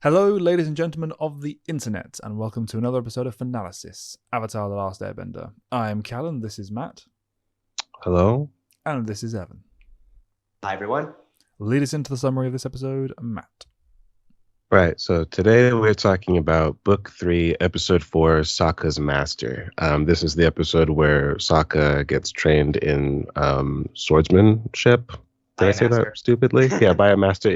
Hello, ladies and gentlemen of the internet, and welcome to another episode of Fanalysis, Avatar: The Last Airbender. I am Callan, this is Matt. Hello? And this is Evan. Hi, everyone. Lead us into the summary of this episode, Matt. Right, so today we're talking about Book 3, Episode 4, Sokka's Master. This is the episode where Sokka gets trained in swordsmanship. Did I say that stupidly? Yeah, by a master.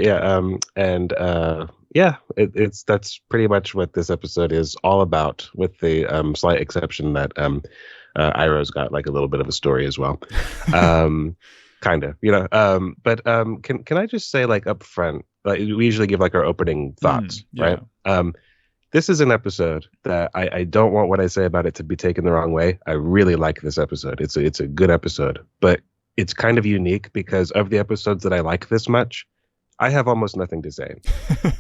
That's pretty much what this episode is all about, with the slight exception that Iroh's got like a little bit of a story as well. Kind of, can I just say, like, up front, like, we usually give like our opening thoughts, right? This is an episode that I don't want what I say about it to be taken the wrong way. I really like this episode. It's a good episode, but it's kind of unique because of the episodes that I like this much, I have almost nothing to say.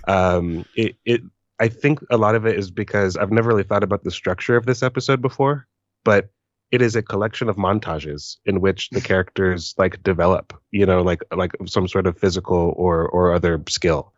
I think a lot of it is because I've never really thought about the structure of this episode before, but it is a collection of montages in which the characters like develop, like some sort of physical or other skill.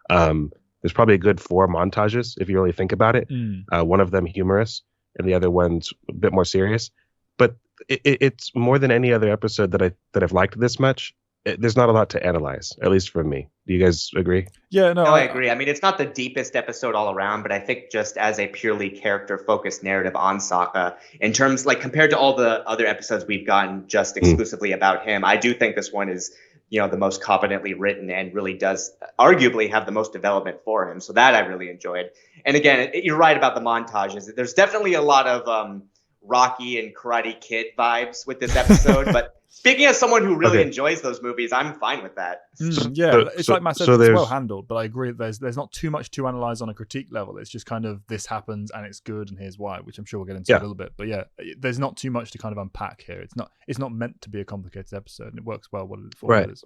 There's probably a good 4 montages if you really think about it. One of them humorous and the other one's a bit more serious. But it's more than any other episode that I've liked this much. There's not a lot to analyze, at least for me. Do you guys agree? Yeah, no, I agree. I mean, it's not the deepest episode all around, but I think just as a purely character-focused narrative on Sokka, in terms, like, compared to all the other episodes we've gotten just exclusively about him, I do think this one is, the most competently written and really does arguably have the most development for him. So that I really enjoyed. And again, you're right about the montages. There's definitely a lot of Rocky and Karate Kid vibes with this episode, but speaking as someone who really enjoys those movies, I'm fine with that. Like Matt said, it's well handled, but I agree that there's not too much to analyze on a critique level. It's just kind of, this happens and it's good and here's why, which I'm sure we'll get into a little bit. But yeah, there's not too much to kind of unpack here. It's not meant to be a complicated episode, and it works well for what it is.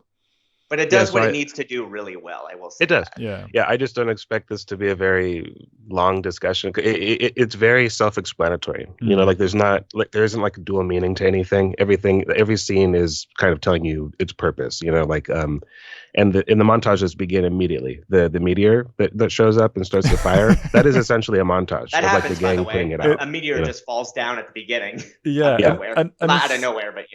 But it does what it needs to do really well, I will say. It does. Yeah. I just don't expect this to be a very long discussion. It's very self-explanatory. Like there isn't like a dual meaning to anything. Every scene is kind of telling you its purpose. And the montages begin immediately. The meteor that shows up and starts the fire, that is essentially a montage. That of happens, like the gang by the way. putting it out. A meteor just falls down at the beginning. Yeah. And out of nowhere, but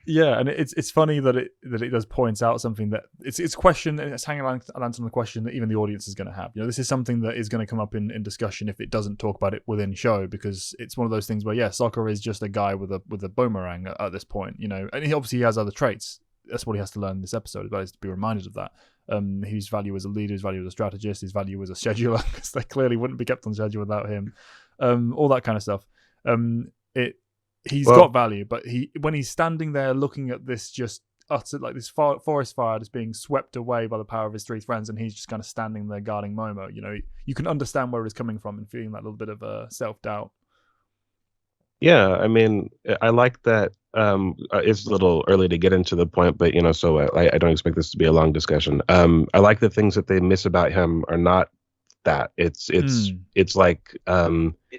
Yeah, and it's funny that it does point out something that it's question, it's hanging around on the question that even the audience is going to have. This is something that is going to come up in discussion if it doesn't talk about it within show, because it's one of those things where Sokka is just a guy with a boomerang at this point, and he obviously has other traits. That's what he has to learn in this episode, but is to be reminded of that. His value as a leader, his value as a strategist, his value as a scheduler, because they clearly wouldn't be kept on schedule without him. All that kind of stuff. He's got value, but when he's standing there looking at this just utter, like this forest fire just being swept away by the power of his 3 friends, and he's just kind of standing there guarding Momo, you can understand where he's coming from and feeling that little bit of self-doubt. Yeah, I mean, I like that. It's a little early to get into the point, but so I don't expect this to be a long discussion. I like the things that they miss about him are not that. It's like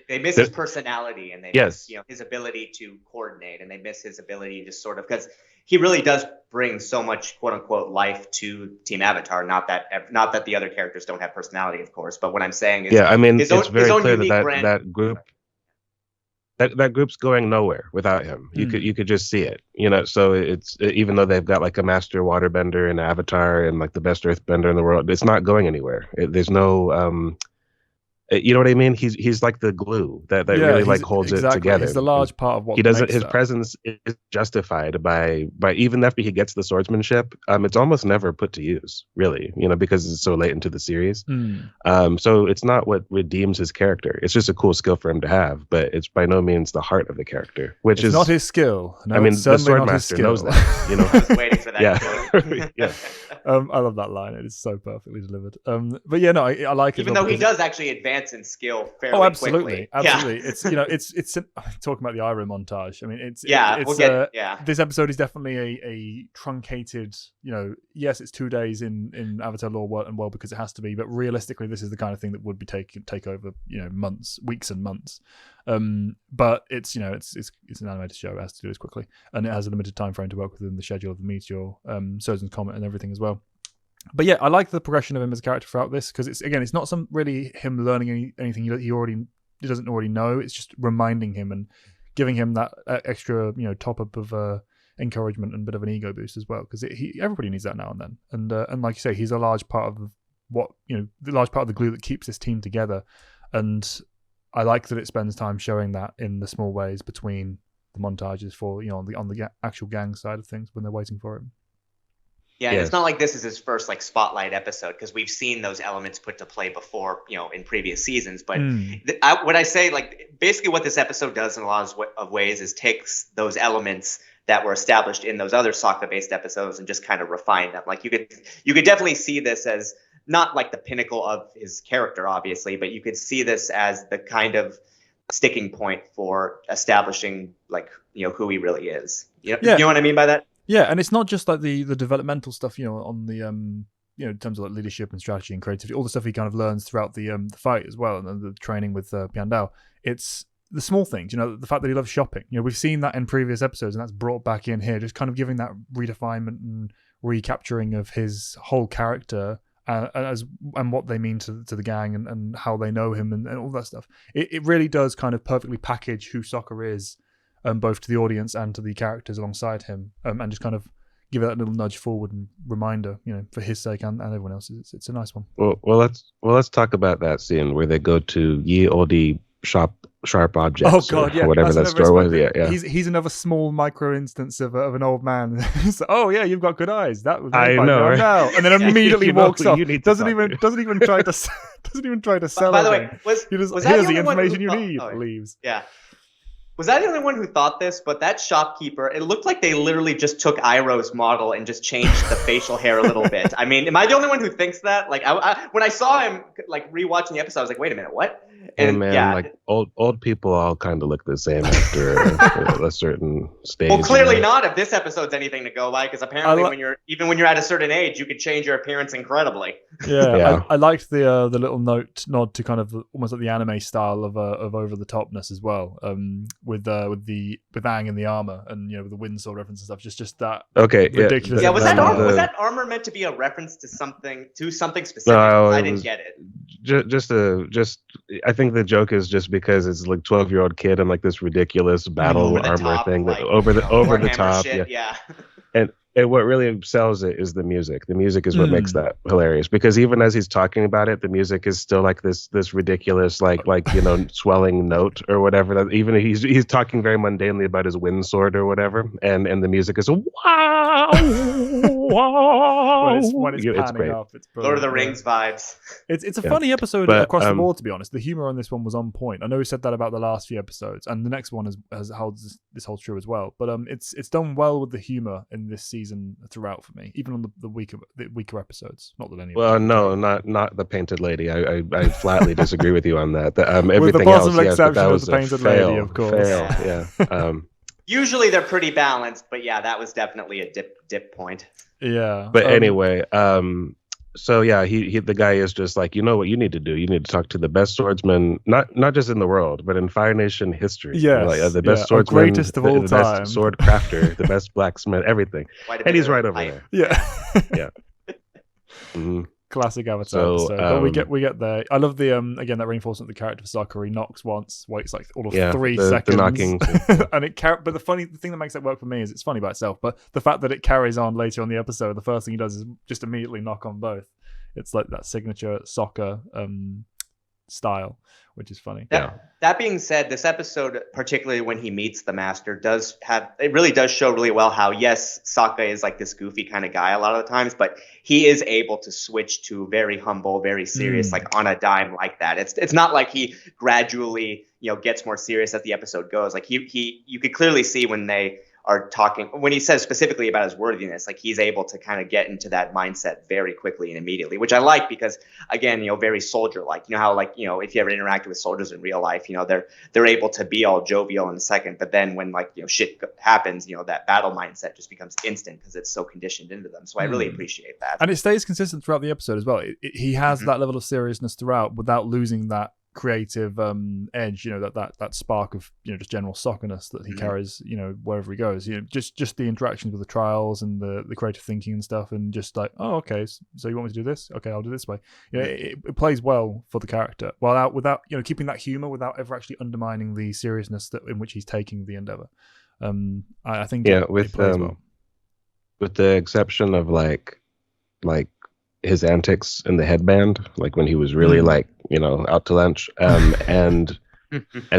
they miss his personality, and they miss his ability to coordinate, and they miss his ability to sort of, because he really does bring so much quote unquote life to Team Avatar. Not that the other characters don't have personality, of course, but what I'm saying is, it's very clear that group. That group's going nowhere without him. You could just see it, So it's, even though they've got like a master waterbender and Avatar and like the best earthbender in the world, it's not going anywhere. There's no, you know what I mean? He's like the glue that really like holds it together. He's the large part of what he doesn't. His presence is justified by even after he gets the swordsmanship. It's almost never put to use, really. Because it's so late into the series. So it's not what redeems his character. It's just a cool skill for him to have, but it's by no means the heart of the character. Which is not his skill. No, I mean, the swordmaster knows that. I was waiting for that. Yeah. I love that line. It is so perfectly delivered. But yeah, no, I like it. Even though he does actually advance in skill fairly absolutely, quickly. Absolutely. It's talking about the Iroh montage. I mean, this episode is definitely a truncated. Yes, it's 2 days in Avatar lore and world because it has to be, but realistically, this is the kind of thing that would be take over months, weeks, and months. But it's an animated show. It has to do this quickly, and it has a limited time frame to work within the schedule of the meteor, Sozin's comet, and everything as well. But yeah, I like the progression of him as a character throughout this, because it's not some really him learning anything he doesn't already know. It's just reminding him and giving him that extra top up of encouragement and a bit of an ego boost as well, because everybody needs that now and then. And like you say, he's a large part of the large part of the glue that keeps this team together. And I like that it spends time showing that in the small ways between the montages for on the actual gang side of things when they're waiting for him. Yeah, and it's not like this is his first like spotlight episode, because we've seen those elements put to play before, in previous seasons. But what I say, like basically what this episode does in a lot of ways is takes those elements that were established in those other Sokka-based episodes and just kind of refine them. Like you could definitely see this as not like the pinnacle of his character, obviously, but you could see this as the kind of sticking point for establishing like who he really is. You know what I mean by that? Yeah, and it's not just like the developmental stuff, on the in terms of like leadership and strategy and creativity, all the stuff he kind of learns throughout the fight as well, and the training with Piandao. It's the small things, the fact that he loves shopping. We've seen that in previous episodes, and that's brought back in here, just kind of giving that redefinement and recapturing of his whole character and what they mean to the gang and how they know him and all that stuff. It really does kind of perfectly package who Sokka is. Both to the audience and to the characters alongside him, and just kind of give it that little nudge forward and reminder, for his sake and everyone else's. It's a nice one. Well, let's talk about that scene where they go to Ye Olde Sharp Objects. Oh God, or whatever that store was. Yeah. He's another small micro instance of an old man. Oh yeah, you've got good eyes. That was I know, right? now, and then immediately walks off. Doesn't even try to sell. By the way, was that here's the the information you who, need. Oh, leaves. Yeah. Was I the only one who thought this? But that shopkeeper, it looked like they literally just took Iroh's model and just changed the facial hair a little bit. I mean, am I the only one who thinks that? Like, when I saw him like rewatching the episode, I was like, wait a minute, what? And man, like old people all kind of look the same after a certain stage. Well, clearly not if this episode's anything to go by, because apparently when you're at a certain age, you could change your appearance incredibly. Yeah. I liked the little nod to kind of almost like the anime style of over the topness as well, with Aang in the armor and with the windsword reference and stuff. Just that ridiculous. Yeah, was that armor meant to be a reference to something specific? No, I didn't get it. I think the joke is just because it's like 12-year-old kid and like this ridiculous battle armor thing, like, over the top. Shit, yeah. And what really sells it is the music. The music is what makes that hilarious, because even as he's talking about it, the music is still like this ridiculous like swelling note or whatever. That even he's talking very mundanely about his wind sword or whatever, and the music is wow. when it's panning great. up, it's Lord of the Rings vibes. It's a funny episode across the board, to be honest. The humor on this one was on point. I know we said that about the last few episodes, and the next one holds true as well. But it's done well with the humor in this season throughout for me, even on the weaker episodes. Not that any. Well, no, not the Painted Lady. I flatly disagree with you on that. Everything with the possible else, exception that of was the Painted Lady, of course. Yeah. Usually they're pretty balanced, but yeah, that was definitely a dip point. Yeah. But anyway, so yeah, the guy is just like, you know what you need to do? You need to talk to the best swordsman, not just in the world, but in Fire Nation history. Yes, the best swordsman, greatest of all the time, best sword crafter, the best blacksmith, everything. And he's right over there. Yeah. Yeah. Mm-hmm. Classic Avatar So, episode. But we get there. I love the again that reinforcement of the character for Sokka. He knocks once, waits like all of 3 seconds, the knocking. And but the thing that makes it work for me is it's funny by itself, but the fact that it carries on later on the episode, the first thing he does is just immediately knock on both. It's like that signature Sokka style, which is funny. That being said, this episode, particularly when he meets the master, really does show really well how, yes, Sokka is like this goofy kind of guy a lot of the times, but he is able to switch to very humble, very serious, like on a dime like that. It's not like he gradually, gets more serious as the episode goes. Like you could clearly see when they are talking, when he says specifically about his worthiness, like he's able to kind of get into that mindset very quickly and immediately, which I like because, again, very soldier-like. You know how, like, if you ever interacted with soldiers in real life, they're able to be all jovial in a second, but then when, like, shit happens, that battle mindset just becomes instant because it's so conditioned into them. So I really appreciate that. And it stays consistent throughout the episode as well. He has that level of seriousness throughout without losing that creative edge, that spark of just general Sokka-ness that he carries, wherever he goes. Just the interactions with the trials and the creative thinking and stuff, and just like, oh, okay, so you want me to do this? Okay, I'll do this way. It plays well for the character, without keeping that humor without ever actually undermining the seriousness in which he's taking the endeavor. I think it plays well. With the exception of like his antics in the headband, like when he was really out to lunch, and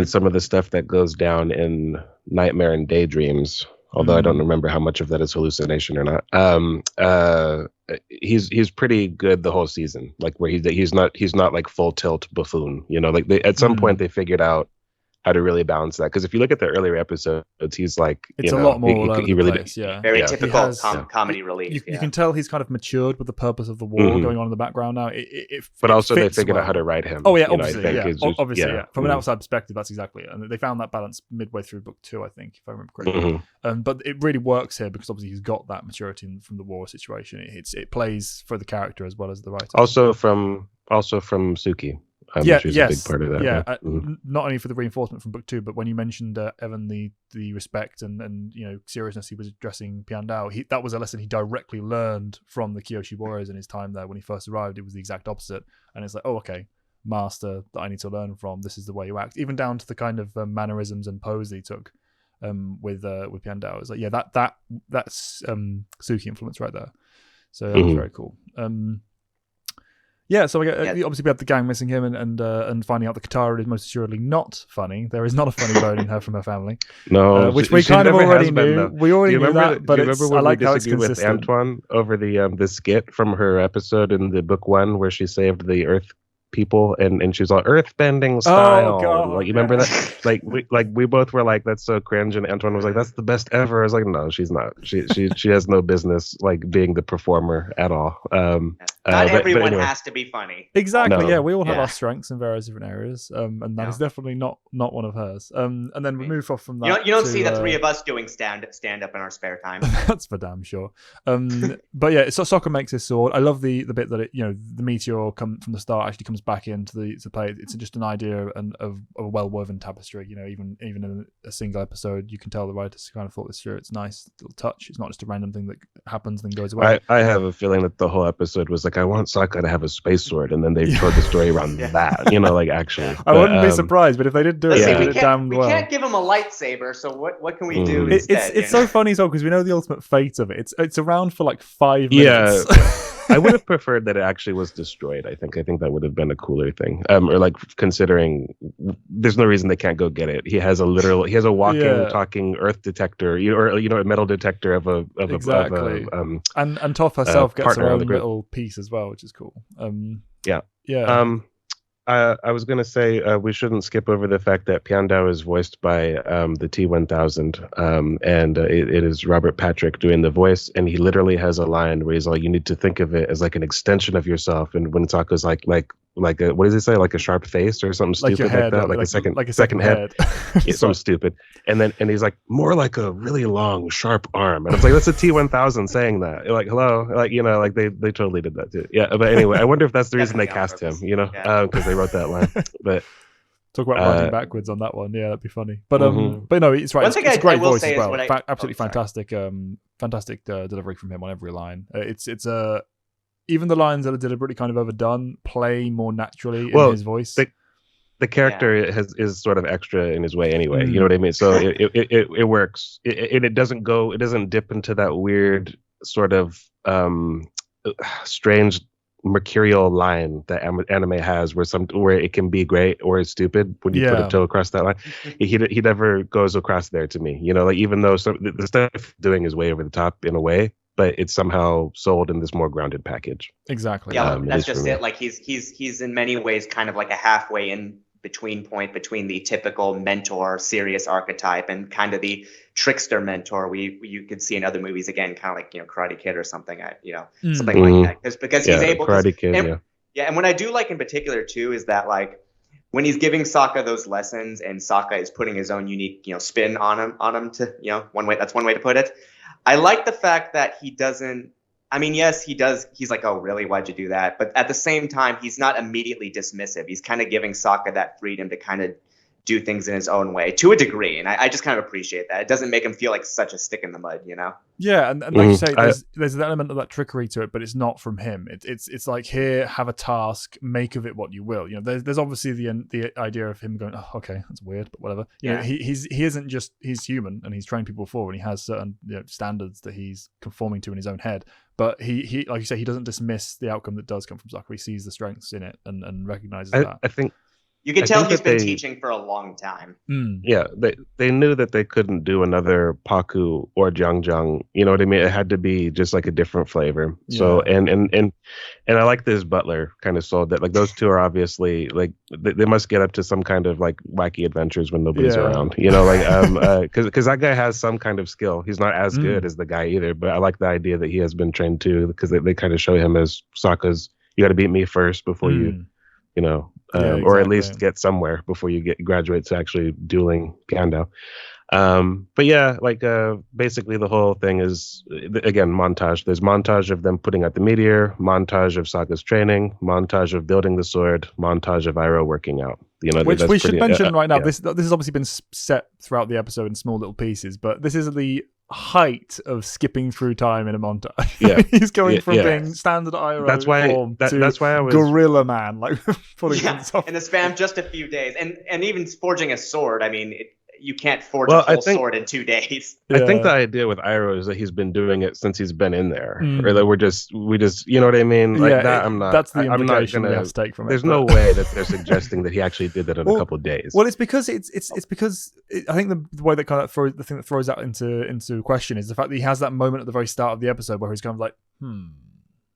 some of the stuff that goes down in Nightmare and Daydreams, although I don't remember how much of that is hallucination or not. He's pretty good the whole season, like where he's not like full tilt buffoon, at some point they figured out how to really balance that, because if you look at the earlier episodes, he's like, it's a lot more all over the really place, very typical comedy relief. You can tell he's kind of matured with the purpose of the war going on in the background now. But also they figured out how to write him. Oh yeah, obviously. From an outside perspective, that's exactly it, and they found that balance midway through book 2, I think, if I remember correctly. But it really works here because obviously he's got that maturity from the war situation. It plays for the character as well as the writer. Also from Suki. Which was a big part of that. Yeah, not only for the reinforcement from book 2, but when you mentioned Evan, the respect and seriousness he was addressing Piandao, that was a lesson he directly learned from the Kyoshi Warriors in his time there when he first arrived. It was the exact opposite, and it's like, oh, okay, master that I need to learn from. This is the way you act, even down to the kind of mannerisms and pose that he took with Piandao. It's like, yeah, that's Suki influence right there. So that was very cool. Yeah, so obviously we have the gang missing him and finding out that Katara is most assuredly not funny. There is not a funny bone in her from her family. No, which we kind of already knew. We already knew that, but I like how it's consistent. With Antoine over the skit from her episode in the book 1 where she saved the Earth people and she was all earth bending style. Oh god! Like, you remember that? we both were like, that's so cringe, and Antoine was like, that's the best ever. I was like, no, she's not. She has no business like being the performer at all. Not everyone anyway. Has to be funny. Exactly. No. Yeah, we all have our strengths in various different areas, and that is definitely not one of hers. And then we move off from that. You don't see the three of us doing stand up in our spare time. That's for damn sure. But yeah, so Sokka makes his sword. I love the bit that the meteor from the start actually comes back into the play. It's just an idea of a well woven tapestry. Even in a single episode, you can tell the writers kind of thought this through. It's a nice little touch. It's not just a random thing that happens and then goes away. I have a feeling that the whole episode was like, I want Sokka to have a space sword, and then they told the story around that. Actually, I wouldn't be surprised. But if they did do it, they did it damn well. We can't give him a lightsaber, so what can we do instead? It's so funny as well because we know the ultimate fate of it. It's around for like 5 minutes. Yeah. I would have preferred that it actually was destroyed. I think that would have been a cooler thing. Or like considering there's no reason they can't go get it. He has a walking, talking Earth detector, or a metal detector of a exactly. And Toph herself gets her own little piece as well, which is cool. Yeah. I was going to say we shouldn't skip over the fact that Piandao is voiced by the T-1000, and it is Robert Patrick doing the voice, and he literally has a line where he's like, you need to think of it as like an extension of yourself, and when Sokka's like a, what does he say, like a sharp face or something stupid like that, like a second head. Yeah, something stupid, and he's like, more like a really long sharp arm, and I was like, that's a T-1000 saying that. You're like, hello, like they totally did that too. Yeah, but anyway, I wonder if that's the reason they cast him, because they wrote that line. But talk about writing backwards on that one. Yeah, that'd be funny. But no, it's right. It's a great voice as well. Absolutely fantastic, fantastic delivery from him on every line. It's even the lines that are deliberately kind of overdone play more naturally in his voice. The character is sort of extra in his way anyway. You know what I mean? So it works. It doesn't dip into that weird sort of strange mercurial line that anime has where it can be great or stupid when you put a toe across that line. He never goes across there to me. Even though the stuff doing is way over the top in a way, but it's somehow sold in this more grounded package. Exactly. Yeah, that's just it. Like he's in many ways kind of like a halfway in between point between the typical mentor, serious archetype, and kind of the trickster mentor you could see in other movies. Again, kind of like Karate Kid or something. Something like that. Because he's able. Karate Kid. And what I do like in particular too is that like when he's giving Sokka those lessons and Sokka is putting his own unique spin on him to one way. That's one way to put it. I like the fact that he doesn't I mean, yes, he does. He's like, oh, really? Why'd you do that? But at the same time, he's not immediately dismissive. He's kind of giving Sokka that freedom to kind of do things in his own way to a degree. And I just kind of appreciate that. It doesn't make him feel like such a stick in the mud, you know? Yeah, and like you say, there's an element of that trickery to it, but it's not from him. It's like, here, have a task, make of it what you will. You know, there's obviously the idea of him going, oh, okay, that's weird, but whatever. You know, he isn't just, he's human and he's trained people before and he has certain standards that he's conforming to in his own head. But he like you say, he doesn't dismiss the outcome that does come from Sokka. He sees the strengths in it and recognizes that. I think you can tell he's been teaching for a long time. Yeah, they knew that they couldn't do another Paku or Jiang. You know what I mean? It had to be just like a different flavor. Yeah. So and I like this Butler kind of sold that. Like those two are obviously like they must get up to some kind of like wacky adventures when nobody's around. You know, like because that guy has some kind of skill. He's not as good as the guy either, but I like the idea that he has been trained too, because they kind of show him as Sokka's. You got to beat me first before you know. Exactly. Or at least get somewhere before you graduate to actually dueling Piandao. But yeah, like basically the whole thing is, again, montage. There's montage of them putting out the meteor, montage of Sokka's training, montage of building the sword, montage of Iroh working out. You know, which we should mention right now. Yeah. This has obviously been set throughout the episode in small little pieces, but this is the height of skipping through time in a montage. Yeah, he's going from being standard Iroh that's why I was Gorilla Man, like putting things off in the span of just a few days, and even forging a sword. I mean, you can't forge a full sword in 2 days. I think the idea with Iroh is that he's been doing it since he's been in there, or that we just you know what I mean? Like that. That's the implication we have to take from it. There's no way that they're suggesting that he actually did that in a couple of days. Well, it's because it's because I think the way that kind of the thing that throws that into question is the fact that he has that moment at the very start of the episode where he's kind of like,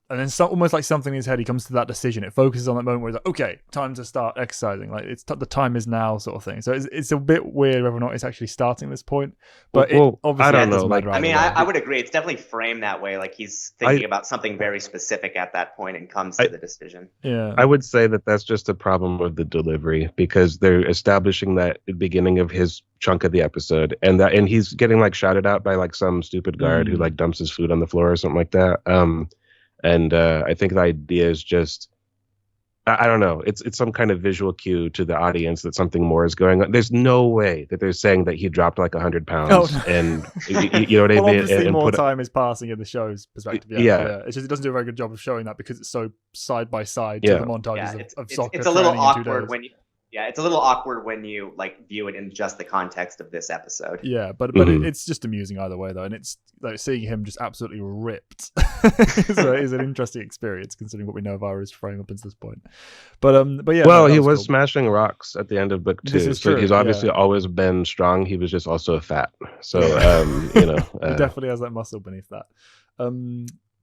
and then almost like something in his head, he comes to that decision. It focuses on that moment where he's like, okay, time to start exercising. Like the time is now, sort of thing. So it's a bit weird whether or not it's actually starting this point. But obviously, I don't know. Like, I mean, I would agree. It's definitely framed that way. Like he's thinking about something very specific at that point and comes to the decision. Yeah, I would say that that's just a problem with the delivery, because they're establishing that at the beginning of his chunk of the episode, and he's getting like shouted out by like some stupid guard who like dumps his food on the floor or something like that. And I think the idea is just, I don't know, it's some kind of visual cue to the audience that something more is going on. There's no way that they're saying that he dropped like 100 pounds and you know what I mean? Obviously and more time is passing in the show's perspective. Yeah. It's just it doesn't do a very good job of showing that because it's so side by side to the montages of Sokka. It's a little awkward when you... Yeah, it's a little awkward when you like view it in just the context of this episode. Yeah, but it's just amusing either way though, and it's like seeing him just absolutely ripped is an interesting experience considering what we know of Iroh's frame up until this point. But yeah. Well, he was smashing rocks at the end of book 2, so he's obviously always been strong. He was just also fat, so you know, he definitely has that muscle beneath that.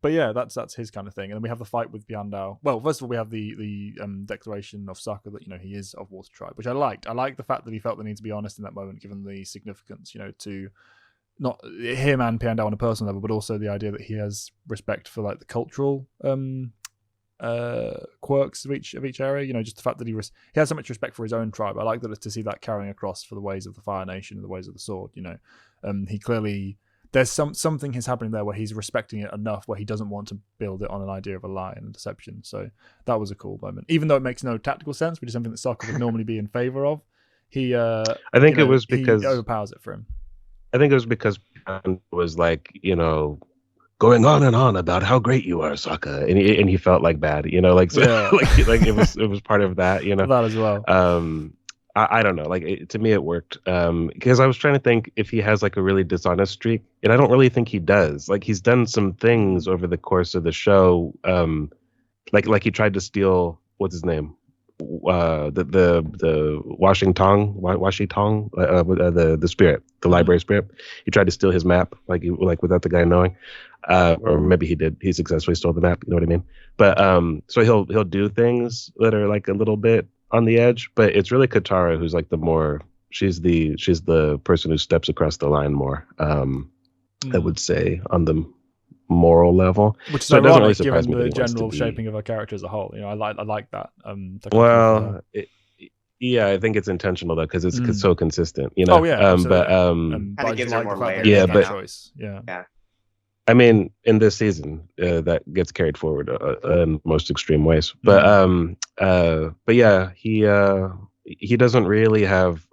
But yeah, that's his kind of thing. And then we have the fight with Piandao. Well, first of all, we have the declaration of Sokka that, you know, he is of Water Tribe, which I liked. I liked the fact that he felt the need to be honest in that moment, given the significance, you know, to not him and Piandao on a personal level, but also the idea that he has respect for like the cultural quirks of each area. You know, just the fact that he has so much respect for his own tribe. I like that to see that carrying across for the ways of the Fire Nation and the ways of the sword. You know, he clearly. There's something is happening there where he's respecting it enough where he doesn't want to build it on an idea of a lie and a deception. So that was a cool moment. Even though it makes no tactical sense, which is something that Sokka would normally be in favor of, I think it was because he overpowers it for him. I think it was because Pan was like, you know, going on and on about how great you are, Sokka, and he felt like bad, you know, like so, like it was part of that, you know, that as well. I don't know, like to me it worked because I was trying to think if he has like a really dishonest streak, and I don't really think he does. Like he's done some things over the course of the show, like he tried to steal, what's his name, the Washington, the spirit, the library spirit. He tried to steal his map, like without the guy knowing, or maybe he did. He successfully stole the map. You know what I mean? But so he'll do things that are like a little bit on the edge, but it's really Katara who's like the more. She's the person who steps across the line more. I would say on the moral level, which is ironic given the general shaping of her character as a whole. You know, I like that. Yeah, I think it's intentional though because it's so consistent. You know, kind of gives her more layers. Yeah, but choice. Yeah. I mean, in this season, that gets carried forward in most extreme ways. But yeah, he doesn't really have.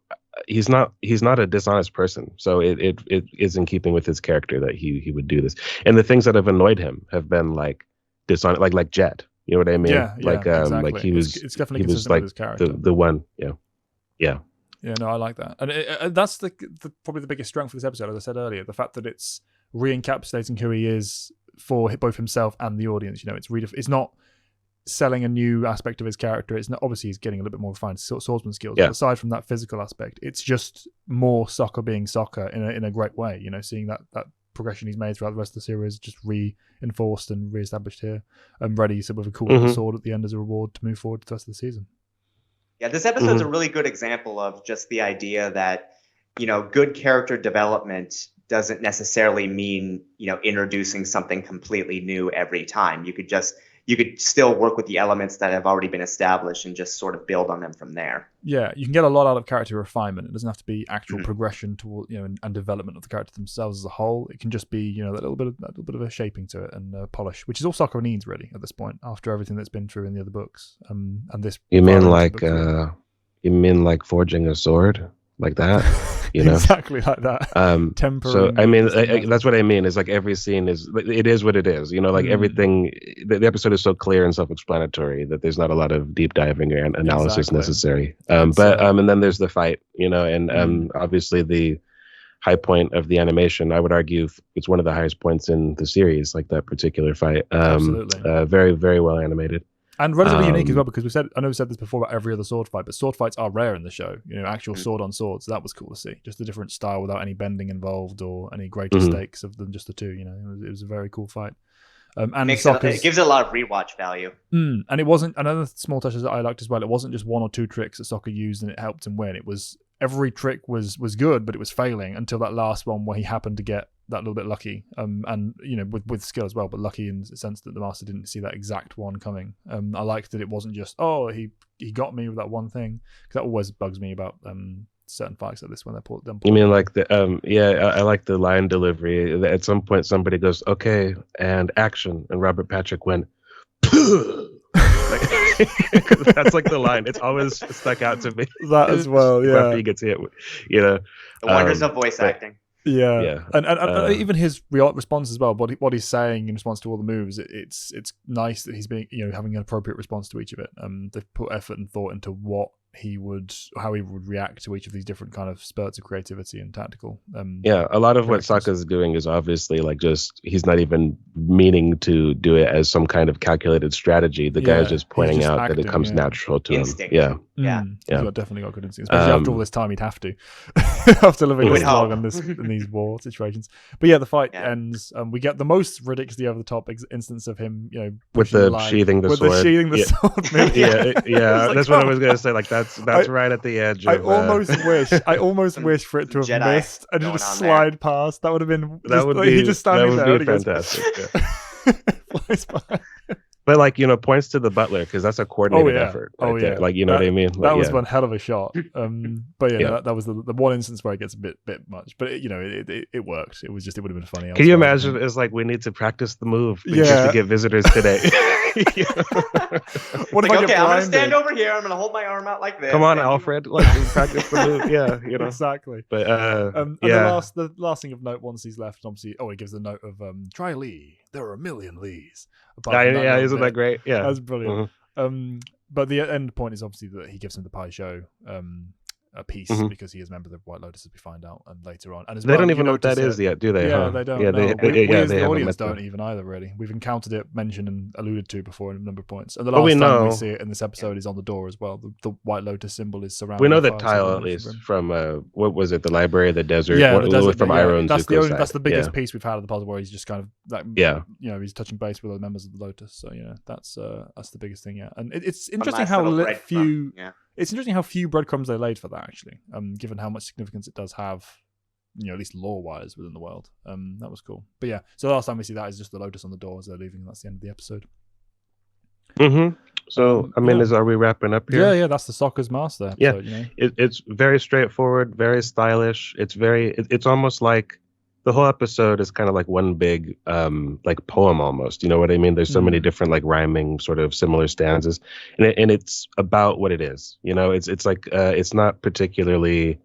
He's not a dishonest person, so it is in keeping with his character that he would do this. And the things that have annoyed him have been like dishonest, like Jet. You know what I mean? Yeah, exactly. Like he was. It's definitely he was consistent like with his character. the one. Yeah. Yeah, no, I like that, and that's the probably the biggest strength of this episode, as I said earlier, the fact that it's re-encapsulating who he is for both himself and the audience. You know, it's not selling a new aspect of his character. It's not, obviously he's getting a little bit more refined swordsman skills, but aside from that physical aspect, it's just more Sokka being Sokka in a great way. You know, seeing that progression he's made throughout the rest of the series just reinforced and re-established here, and ready with a cool little sword at the end as a reward to move forward to the rest of the season. Yeah, this episode's a really good example of just the idea that, you know, good character development doesn't necessarily mean, you know, introducing something completely new every time. You could still work with the elements that have already been established and just sort of build on them from there. Yeah, you can get a lot out of character refinement. It doesn't have to be actual progression toward, you know, and development of the character themselves as a whole. It can just be, you know, that little bit of a shaping to it and polish, which is all Sokka needs really at this point after everything that's been through in the other books. And this. You mean like forging a sword like that? You know, exactly like that. So I mean, that's what I mean. Is like every scene is what it is. You know, like everything. The episode is so clear and self-explanatory that there's not a lot of deep diving or analysis necessary. And then there's the fight. You know, and obviously the high point of the animation. I would argue it's one of the highest points in the series. Like that particular fight. Absolutely. Very, very well animated. And relatively unique as well, because I know we said this before about every other sword fight, but sword fights are rare in the show. You know, actual sword on sword. So that was cool to see. Just a different style without any bending involved or any greater stakes of than just the two. You know, it was a very cool fight. And it gives it a lot of rewatch value. And it wasn't another small touches that I liked as well. It wasn't just one or two tricks that Sokka used and it helped him win. It was every trick was good, but it was failing until that last one where he happened to get that little bit lucky. And you know, with skill as well, but lucky in the sense that the master didn't see that exact one coming. I liked that it wasn't just he got me with that one thing, because that always bugs me about certain fights like this when they're pulled. You mean like the I like the line delivery. At some point, somebody goes, "Okay, and action," and Robert Patrick went, that's like the line. It's always stuck out to me. That as well, yeah. After he gets hit, you know, the wonders of voice acting. Yeah. And even his response as well. What he's saying in response to all the moves, it's nice that he's being, you know, having an appropriate response to each of it. They've put effort and thought into how he would react to each of these different kind of spurts of creativity and tactical. A lot of what Sokka's doing is obviously like just he's not even meaning to do it as some kind of calculated strategy. The guy is just pointing out acting, that it comes natural to instinct. him. He's definitely got good instinct. Especially after all this time, he'd have to after living this long in these war situations. But yeah, the fight ends. We get the most ridiculously over the top instance of him, you know, with the sheathing the sword. Sword. That's what I was gonna say. Like that's right at the edge. I almost wish for it to have Jedi missed and just slide past. That would have been. He just standing there. That would be fantastic. Flies by. But like, you know, points to the butler because that's a coordinated effort. There. Like, you know what I mean? Like, that was one hell of a shot. But that was the one instance where it gets a bit much. But it worked. It would have been funny. Can you imagine? It's like we need to practice the move just to get visitors today. What if I'm gonna stand over here. I'm gonna hold my arm out like this. Come on, Alfred. Like practice the move. Yeah, you know exactly. But the last thing of note once he's left, obviously, he gives the note of try Lee. There are a million Lees. Isn't that great? Yeah, that's brilliant. But the end point is obviously that he gives him the pie show a piece because he is a member of the White Lotus, as we find out, and later on. And as they don't even know what that is yet, do they? Yeah, they don't. Yeah, we as the audience don't them. even either. Really, we've encountered it, mentioned, and alluded to before in a number of points. And the last time we see it in this episode is on the door as well. The White Lotus symbol is surrounded. We know that tile at least from what was it? The Library of the Desert. Yeah, the desert, from Iroh. That's the biggest piece we've had of the puzzle, where he's just kind of like, you know, he's touching base with other members of the Lotus. So yeah, that's the biggest thing. Yeah, and it's interesting how few. It's interesting how few breadcrumbs they laid for that, actually, given how much significance it does have, you know, at least lore-wise within the world. That was cool. But yeah, so the last time we see that is just the Lotus on the door as they're leaving, and that's the end of the episode. So, I mean, are we wrapping up here? Yeah, that's the Sokka's Master episode, you know? It's very straightforward, very stylish. It's almost like the whole episode is kind of like one big like poem almost. You know what I mean? There's so many different like rhyming sort of similar stanzas, and it's about what it is. You know, it's like it's not particularly.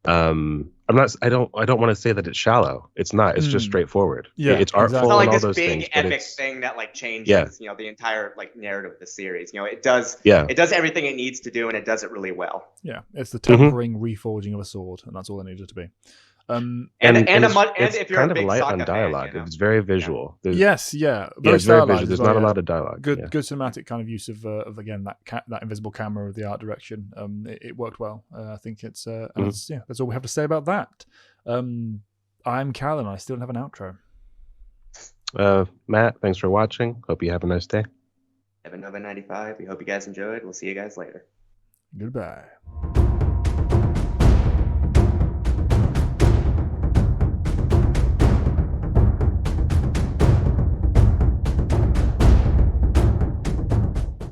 I don't want to say that it's shallow. It's not. It's just straightforward. Yeah, it's artful It's not like and all this those big things. But epic thing that like changes, you know, the entire like narrative of the series. You know, it does everything it needs to do, and it does it really well. Yeah, it's the tempering, reforging of a sword, and that's all it needed to be. And it's if you're kind a big of light Sokka on fan, dialogue. you know? It's very visual. Very it's very stylized visual. as There's well, not a lot of dialogue. Good cinematic kind of use of again that invisible camera of the art direction. It worked well. I think it's that's all we have to say about that. I'm Callan. I still don't have an outro. Matt, thanks for watching. Hope you have a nice day. Evan Nova 95. We hope you guys enjoyed. We'll see you guys later. Goodbye.